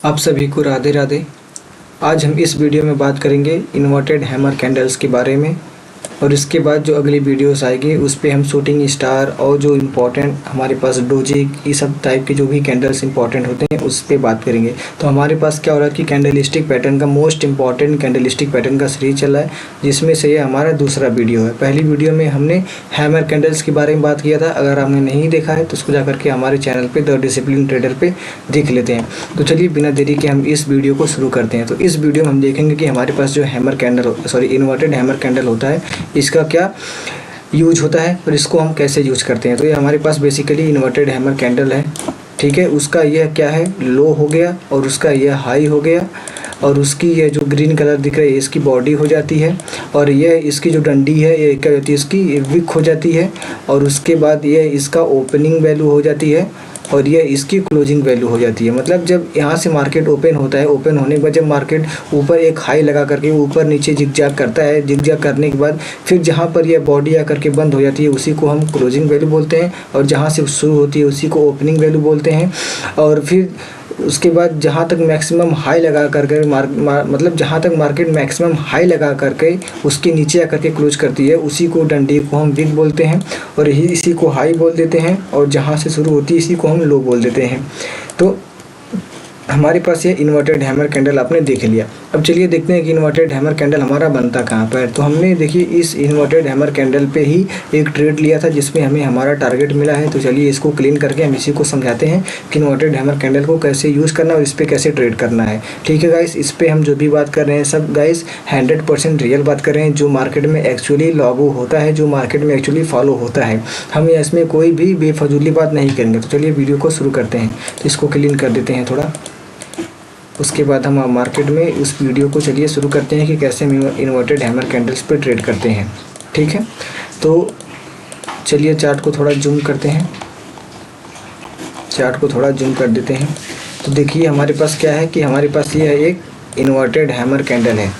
आप सभी को राधे राधे। आज हम इस वीडियो में बात करेंगे इन्वर्टेड हैमर कैंडल्स के बारे में, और इसके बाद जो अगली वीडियोस आएगी उस पे हम शूटिंग स्टार और जो इम्पोर्टेंट हमारे पास डोजी ये सब टाइप के जो भी कैंडल्स इंपॉर्टेंट होते हैं उस पे बात करेंगे। तो हमारे पास क्या हो रहा है कि कैंडलस्टिक पैटर्न का मोस्ट इंपॉर्टेंट कैंडलस्टिक पैटर्न का सीरीज चल रहा है, जिसमें से ये हमारा दूसरा वीडियो है। पहली वीडियो में हमने हैमर कैंडल्स के बारे में बात किया था। अगर आपने नहीं देखा है तो उसको जाकर के हमारे चैनल पे द डिसिप्लिन ट्रेडर पे देख लेते हैं। तो चलिए बिना देरी के हम इस वीडियो को शुरू करते हैं। तो इस वीडियो में हम देखेंगे कि हमारे पास जो hammer candle inverted hammer candle होता है इसका क्या यूज होता है और इसको हम कैसे यूज करते हैं। तो ये हमारे पास बेसिकली इन्वर्टेड हैमर कैंडल है, ठीक है। उसका यह क्या है, लो हो गया और उसका यह हाई हो गया, और उसकी ये जो ग्रीन कलर दिख रहा है इसकी बॉडी हो जाती है, और ये इसकी जो डंडी है ये क्या होती है, इसकी विक हो जाती है, और उसके बाद ये इसका ओपनिंग वैल्यू हो जाती है, और ये इसकी क्लोजिंग वैल्यू हो जाती है। मतलब जब यहाँ से मार्केट ओपन होता है, ओपन होने के बाद जब मार्केट ऊपर एक हाई लगा करके ऊपर नीचे जिगजैग करता है, जिगजैग करने के बाद फिर जहाँ पर यह बॉडी आकर के बंद हो जाती है उसी को हम क्लोजिंग वैल्यू बोलते हैं, और जहाँ से शुरू होती है उसी को ओपनिंग वैल्यू बोलते हैं। और फिर उसके बाद जहाँ तक मैक्सिमम हाई लगा करके मतलब जहाँ तक मार्केट मैक्सिमम हाई लगा करके उसके नीचे आकर के क्लोज करती है उसी को डंडी को हम विक बोलते हैं, और यही इसी को हाई बोल देते हैं, और जहाँ से शुरू होती है इसी को हम लो बोल देते हैं। तो हमारे पास ये इन्वर्टेड हैमर कैंडल आपने देख लिया। अब चलिए देखते हैं कि इन्वर्टेड हैमर कैंडल हमारा बनता कहाँ पर है। तो हमने देखिए इस इन्वर्टेड हैमर कैंडल पे ही एक ट्रेड लिया था जिसमें हमें हमारा टारगेट मिला है। तो चलिए इसको क्लीन करके हम इसी को समझाते हैं कि इन्वर्टेड हैमर कैंडल को कैसे यूज़ करना है और इस पर कैसे ट्रेड करना है। ठीक है गाइस, इस पर हम जो भी बात कर रहे हैं सब गाइस 100% रियल बात कर रहे हैं, जो मार्केट में एक्चुअली लागू होता है, जो मार्केट में एक्चुअली फॉलो होता है। हम इसमें कोई भी बेफजूली बात नहीं करेंगे। तो चलिए वीडियो को शुरू करते हैं। तो इसको क्लीन कर देते हैं थोड़ा, उसके बाद हम मार्केट में उस वीडियो को चलिए शुरू करते हैं कि कैसे हम इन्वर्टेड हैमर कैंडल्स पे ट्रेड करते हैं। ठीक है, तो चलिए चार्ट को थोड़ा जूम करते हैं, चार्ट को थोड़ा जूम कर देते हैं। तो देखिए हमारे पास क्या है कि हमारे पास ये एक इन्वर्टेड हैमर कैंडल है,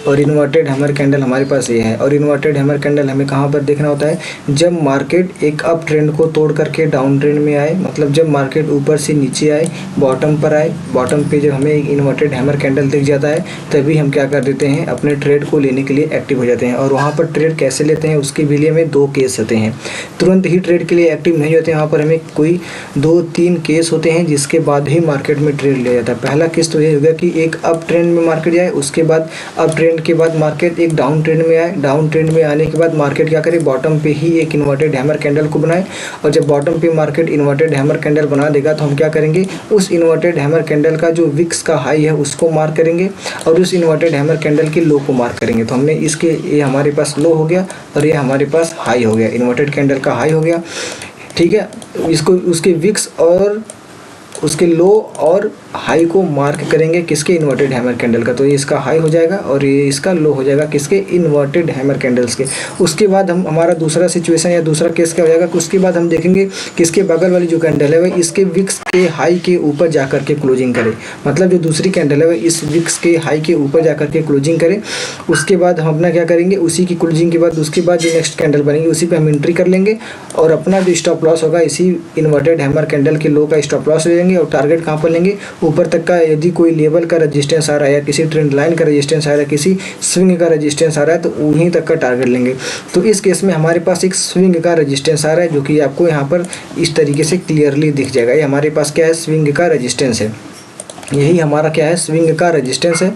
और इन्वर्टेड हैमर कैंडल हमारे पास ये है। और इन्वर्टेड हैमर कैंडल हमें कहाँ पर देखना होता है, जब मार्केट एक अप ट्रेंड को तोड़ करके डाउन ट्रेंड में आए, मतलब जब मार्केट ऊपर से नीचे आए, बॉटम पर आए, बॉटम पे जब हमें एक इन्वर्टेड हैमर कैंडल दिख जाता है तभी हम क्या कर देते हैं, अपने ट्रेड को लेने के लिए एक्टिव हो जाते हैं। और वहाँ पर ट्रेड कैसे लेते हैं उसके भी लिए हमें 2 केस होते हैं। तुरंत ही ट्रेड के लिए एक्टिव नहीं होते हैं, वहाँ पर हमें कोई 2-3 केस होते हैं जिसके बाद ही मार्केट में ट्रेड लिया जाता है। पहला केस तो ये होगा कि एक अप ट्रेंड में मार्केट जाए, उसके बाद अप ट्रेंड के बाद मार्केट एक डाउन ट्रेंड में आए, डाउन ट्रेंड में आने के बाद मार्केट क्या करे, बॉटम पे ही एक इन्वर्टेड हैमर कैंडल को बनाए। और जब बॉटम पे मार्केट इन्वर्टेड हैमर कैंडल बना देगा तो हम क्या करेंगे, उस इन्वर्टेड हैमर कैंडल का जो विक्स का हाई है उसको मार्क करेंगे, और उस इन्वर्टेड हैमर कैंडल के लो को मार्क करेंगे। तो हमने इसके ये हमारे पास लो हो गया और ये हमारे पास हाई हो गया, इन्वर्टेड कैंडल का हाई हो गया। ठीक है, इसको उसके विक्स और उसके लो और हाई को मार्क करेंगे किसके, इन्वर्टेड हैमर कैंडल का। तो ये इसका हाई हो जाएगा और ये इसका लो हो जाएगा किसके, इन्वर्टेड हैमर कैंडल्स के। उसके बाद हम हमारा दूसरा सिचुएशन या दूसरा केस क्या हो जाएगा कि उसके बाद हम देखेंगे किसके बगल वाली जो कैंडल है वह इसके विक्स के हाई के ऊपर जाकर के क्लोजिंग करे। मतलब जो दूसरी कैंडल है वह इस विक्स के हाई के ऊपर जाकर के क्लोजिंग करे। उसके बाद हम अपना क्या करेंगे, उसी की क्लोजिंग के बाद उसके बाद जो नेक्स्ट कैंडल बनेगी उसी पर हम एंट्री कर लेंगे, और अपना जो स्टॉप लॉस होगा इसी इन्वर्टेड हैमर कैंडल के लो का स्टॉप लॉस ले लेंगे। और टारगेट कहाँ पर लेंगे, ऊपर तक का। यदि कोई लेवल का रेजिस्टेंस आ रहा है या किसी ट्रेंड लाइन का रेजिस्टेंस आ रहा है, किसी स्विंग का रेजिस्टेंस आ रहा है तो उन्हीं तक का टारगेट लेंगे। तो इस केस में हमारे पास एक स्विंग का रेजिस्टेंस आ रहा है जो कि आपको यहाँ पर इस तरीके से क्लियरली दिख जाएगा। ये हमारे पास क्या है, स्विंग का रेजिस्टेंस है। यही हमारा क्या है, स्विंग का रेजिस्टेंस है।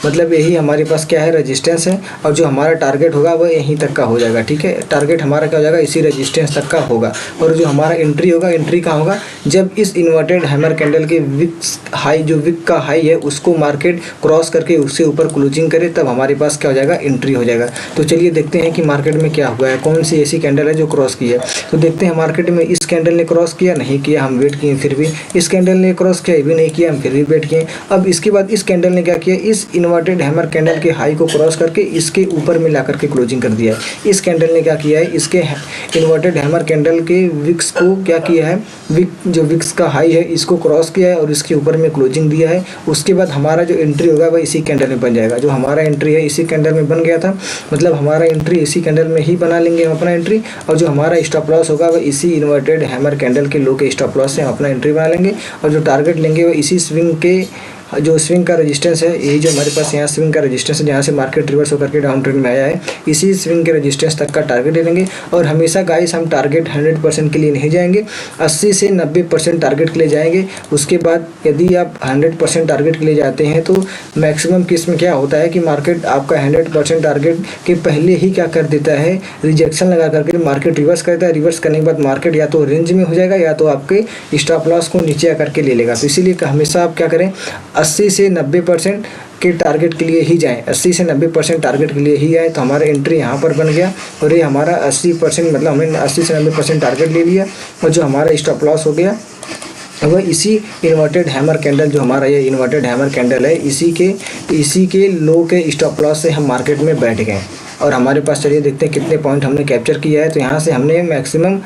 मतलब यही हमारे पास क्या है, रेजिस्टेंस है, और जो हमारा टारगेट होगा वह यहीं तक का हो जाएगा। ठीक है, टारगेट हमारा क्या हो जाएगा, इसी रेजिस्टेंस तक का होगा। और जो हमारा एंट्री होगा, एंट्री कहाँ होगा, जब इस इन्वर्टेड हैमर कैंडल के विक्स हाई, जो विक का हाई है उसको मार्केट क्रॉस करके उससे ऊपर क्लोजिंग करे, तब हमारे पास क्या हो जाएगा, एंट्री हो जाएगा। तो चलिए देखते हैं कि मार्केट में क्या हुआ है, कौन सी ऐसी कैंडल है जो क्रॉस की है। तो देखते हैं मार्केट में इस कैंडल ने क्रॉस किया, नहीं किया, हम वेट किए, फिर भी इस कैंडल ने क्रॉस किया, ये भी नहीं किया, हम फिर भी वेट किए। अब इसके बाद इस कैंडल ने क्या किया, इस इन्वर्टेड हैमर कैंडल के हाई को क्रॉस करके इसके ऊपर में ला करके क्लोजिंग कर दिया है। इस कैंडल ने क्या किया है, इसके इन्वर्टेड हैमर कैंडल के विक्स को क्या किया है, जो विक्स का हाई है इसको क्रॉस किया है और इसके ऊपर में क्लोजिंग दिया है। उसके बाद हमारा जो एंट्री होगा वह इसी कैंडल में बन जाएगा। जो हमारा एंट्री है इसी कैंडल में बन गया था, मतलब हमारा एंट्री इसी कैंडल में ही बना लेंगे हम अपना एंट्री, और जो हमारा स्टॉप लॉस होगा वह इसी इन्वर्टेड हैमर कैंडल के लो के स्टॉप लॉस से हम अपना एंट्री बना लेंगे, और जो टारगेट लेंगे वह इसी स्विंग के जो स्विंग का रेजिस्टेंस है, यही जो हमारे पास यहाँ स्विंग का रेजिस्टेंस है जहाँ से मार्केट रिवर्स होकर के डाउन ट्रेंड में आया है, इसी स्विंग के रेजिस्टेंस तक का टारगेट ले लेंगे। और हमेशा गाइस हम टारगेट 100% के लिए नहीं जाएंगे, 80 से 90% टारगेट के लिए जाएंगे। उसके बाद यदि आप 100% टारगेट के लिए जाते हैं तो मैक्सिमम केस में क्या होता है कि मार्केट आपका 100% टारगेट के पहले ही क्या कर देता है, रिजेक्शन लगा करके मार्केट रिवर्स करता है। रिवर्स करने के बाद मार्केट या तो रेंज में हो जाएगा या तो आपके स्टॉप लॉस को नीचे आकर के ले लेगा। तो इसीलिए हमेशा आप क्या करें, 80 से 90% के टारगेट के लिए ही जाएं, 80 से 90% टारगेट के लिए ही आए। तो हमारा एंट्री यहाँ पर बन गया और ये हमारा 80%, मतलब हमने 80 से 90% टारगेट ले लिया और जो हमारा स्टॉप लॉस हो गया वह इसी इन्वर्टेड हैमर कैंडल, जो हमारा ये इन्वर्टेड हैमर कैंडल है, इसी के लो के स्टॉप लॉस से हम मार्केट में बैठ गए। और हमारे पास चलिए देखते हैं कितने पॉइंट हमने कैप्चर किया है। तो यहाँ से हमने मैक्सिमम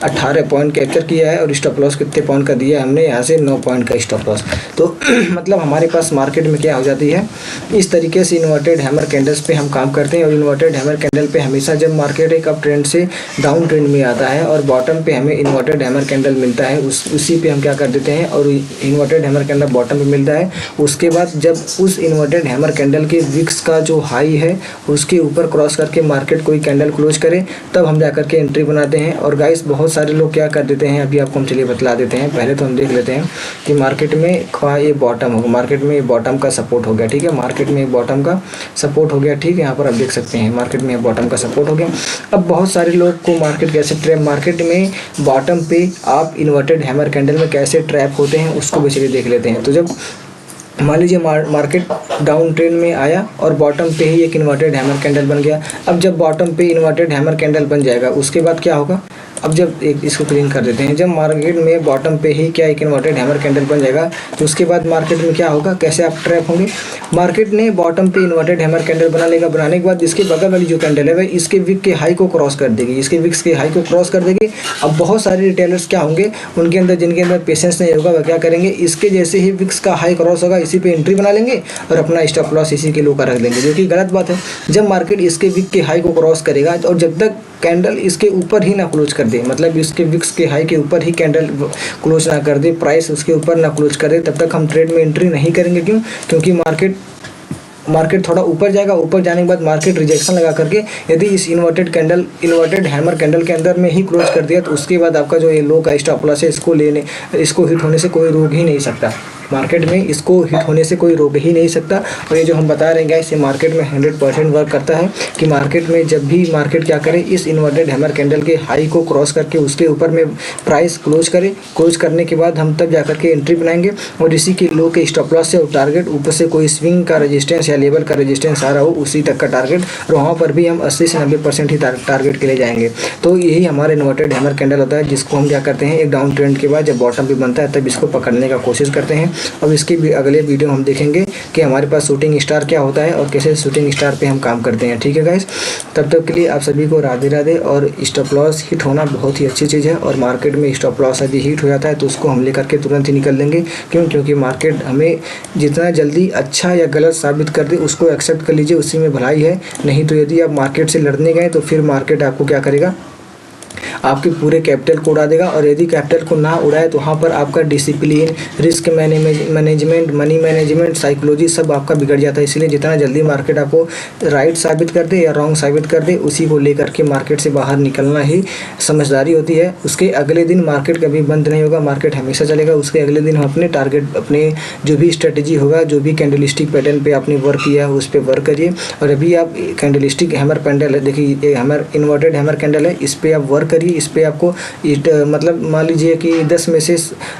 18 पॉइंट कैप्चर किया है और स्टॉप लॉस कितने पॉइंट का दिया है हमने, यहाँ से 9 पॉइंट का स्टॉप लॉस। तो मतलब हमारे पास मार्केट में क्या हो जाती है, इस तरीके से इन्वर्टेड हैमर कैंडल्स पे हम काम करते हैं। और इन्वर्टेड हैमर कैंडल पे हमेशा जब मार्केट एक अप ट्रेंड से डाउन ट्रेंड में आता है और बॉटम पे हमें इन्वर्टेड हैमर कैंडल मिलता है, उसी पे हम क्या कर देते हैं, और इन्वर्टेड हैमर कैंडल बॉटम पे मिलता है। उसके बाद जब उस इन्वर्टेड हैमर कैंडल के विक्स का जो हाई है उसके ऊपर क्रॉस करके मार्केट कोई कैंडल क्लोज करे, तब हम जाकर के एंट्री बनाते हैं। और गाइस बहुत सारे लोग क्या कर देते हैं, अभी आपको हम चलिए बतला देते हैं। पहले तो हम देख लेते हैं कि मार्केट में ये बॉटम होगा, मार्केट में बॉटम का सपोर्ट हो गया, ठीक है, मार्केट में बॉटम का सपोर्ट हो गया, ठीक है, यहाँ पर आप देख सकते हैं मार्केट में बॉटम का सपोर्ट हो गया। अब बहुत सारे लोग को मार्केट कैसे ट्रैप, मार्केट में बॉटम पे आप इन्वर्टेड हैमर कैंडल में कैसे ट्रैप होते हैं उसको भी चलिए देख लेते हैं। तो जब मान लीजिए मार्केट डाउन ट्रेंड में आया और बॉटम पे ही एक इन्वर्टेड हैमर कैंडल बन गया। अब जब बॉटम पे इन्वर्टेड हैमर कैंडल बन जाएगा उसके बाद क्या होगा, अब जब एक इसको क्लीन कर देते हैं, जब मार्केट में बॉटम पे ही क्या एक इन्वर्टेड हैमर कैंडल बन जाएगा तो उसके बाद मार्केट में क्या होगा, कैसे आप ट्रैप होंगे। मार्केट ने बॉटम पे इन्वर्टेड हैमर कैंडल बना लेगा, बनाने के बाद इसके बगल वाली जो कैंडल है वह इसके विक के हाई को क्रॉस कर देगी, इसके विक्स के हाई को क्रॉस कर देगी। अब बहुत सारे रिटेलर्स क्या होंगे, उनके अंदर जिनके अंदर पेशेंस नहीं होगा वह क्या करेंगे, इसके जैसे ही विक्स का हाई क्रॉस होगा इसी पे एंट्री बना लेंगे और अपना स्टॉप लॉस इसी के लो का रख देंगे, जो कि गलत बात है। जब मार्केट इसके विक के हाई को क्रॉस करेगा और जब तक कैंडल इसके ऊपर ही ना क्लोज कर दे, मतलब इसके विक्स के हाई के ऊपर ही कैंडल क्लोज ना कर दे, प्राइस उसके ऊपर ना क्लोज कर दे, तब तक हम ट्रेड में एंट्री नहीं करेंगे। क्यों? क्योंकि मार्केट थोड़ा ऊपर जाएगा, ऊपर जाने के बाद मार्केट रिजेक्शन लगा करके यदि इस इन्वर्टेड हैमर कैंडल के अंदर में ही क्लोज कर दिया तो उसके बाद आपका जो ये लो का स्टॉप लॉस है इसको हिट होने से कोई रोक ही नहीं सकता। मार्केट में इसको हिट होने से कोई रोक ही नहीं सकता। और ये जो हम बता रहे हैं गाइस, ये मार्केट में 100% वर्क करता है कि मार्केट में जब भी मार्केट क्या करे, इस इन्वर्टेड हैमर कैंडल के हाई को क्रॉस करके उसके ऊपर में प्राइस क्लोज करे, क्लोज करने के बाद हम तब जाकर के एंट्री बनाएंगे और इसी के लो के स्टॉप लॉस से टारगेट, ऊपर से कोई स्विंग का रेजिस्टेंस या लेवल का रेजिस्टेंस आ रहा हो उसी तक का टारगेट, और वहाँ पर भी हम 80 से 90% ही टारगेट के लिए जाएंगे। तो यही हमारा इन्वर्टेड हैमर कैंडल होता है, जिसको हम क्या करते हैं, एक डाउन ट्रेंड के बाद जब बॉटम भी बनता है तब इसको पकड़ने का कोशिश करते हैं। अब इसके अगले वीडियो हम देखेंगे कि हमारे पास शूटिंग स्टार क्या होता है और कैसे शूटिंग स्टार पे हम काम करते हैं। ठीक है गाइस, तब तक के लिए आप सभी को राधे राधे। और स्टॉप लॉस हिट होना बहुत ही अच्छी चीज़ है और मार्केट में स्टॉप लॉस यदि हिट हो जाता है तो उसको हम लेकर के तुरंत ही निकल लेंगे। क्योंकि मार्केट हमें जितना जल्दी अच्छा या गलत साबित कर दे उसको एक्सेप्ट कर लीजिए, उसी में भलाई है। नहीं तो यदि आप मार्केट से लड़ने गए तो फिर मार्केट आपको क्या करेगा, आपके पूरे कैपिटल को उड़ा देगा। और यदि कैपिटल को ना उड़ाए तो वहाँ पर आपका discipline, risk management, money management, psychology सब आपका बिगड़ जाता है। इसलिए जितना जल्दी मार्केट आपको राइट साबित कर दे या रॉन्ग साबित कर दे, उसी को लेकर के मार्केट से बाहर निकलना ही समझदारी होती है। उसके अगले दिन मार्केट कभी बंद नहीं होगा, मार्केट हमेशा चलेगा। उसके अगले दिन हम अपने टारगेट, अपने जो भी स्ट्रेटेजी होगा, जो भी कैंडलस्टिक पैटर्न पे आपने वर्क किया है उस पर वर्क करिए। और अभी आप कैंडलस्टिक हैमर कैंडल है, देखिए हैमर इन्वर्टेड हैमर कैंडल है, इस पर आप वर्क करिए। इस पर आपको मतलब मान लीजिए कि 10 में से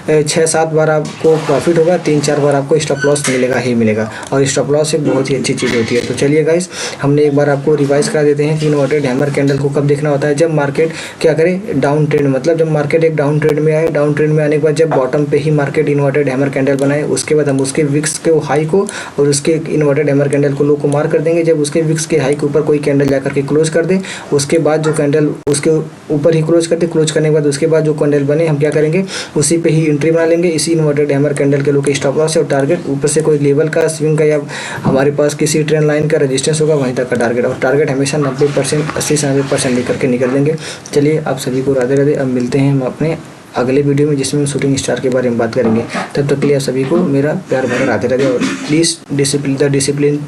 6-7 बार आपको प्रॉफिट होगा, 3-4 बार आपको स्टॉप लॉस मिलेगा ही मिलेगा। और स्टॉप लॉस एक बहुत ही अच्छी चीज़ होती है। तो चलिए गाइस, हमने एक बार आपको रिवाइज करा देते हैं कि इन्वर्टेड हैमर कैंडल को कब देखना होता है, जब मार्केट क्या करे, डाउन ट्रेंड, मतलब जब मार्केट एक डाउन ट्रेंड में आए, डाउन ट्रेंड में आने के बाद जब बॉटम पे ही मार्केट इन्वर्टेड हैमर कैंडल बनाए, उसके बाद हम उसके विक्स के हाई को और उसके इन्वर्टेड हैमर कैंडल को लो को मार कर देंगे। जब उसके विक्स के हाई के ऊपर कोई कैंडल जाकर के क्लोज कर दे, उसके बाद जो कैंडल उसके ऊपर ही क्लोज करते, क्लोज करने के बाद उसके बाद जो कैंडल बने हम क्या करेंगे, उसी पे ही एंट्री बना लेंगे। इसी इन्वर्टेड हैमर कैंडल के लो के स्टॉप लॉस और टारगेट, ऊपर से कोई लेवल का, स्विंग का या हमारे पास किसी ट्रेंड लाइन का रेजिस्टेंस होगा वहीं तक का टारगेट। और टारगेट हमेशा 90%, 80 से 90% लेकर के निकल देंगे। चलिए आप सभी को राधे राधे। अब मिलते हैं हम अपने अगले वीडियो में, जिसमें शूटिंग स्टार के बारे में बात करेंगे। तब तक के लिए आप सभी को मेरा प्यार भरा राधे राधे। और प्लीज़ द डिसिप्लिन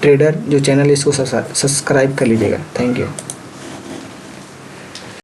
ट्रेडर जो चैनल है इसको सब्सक्राइब कर लीजिएगा। Thank you.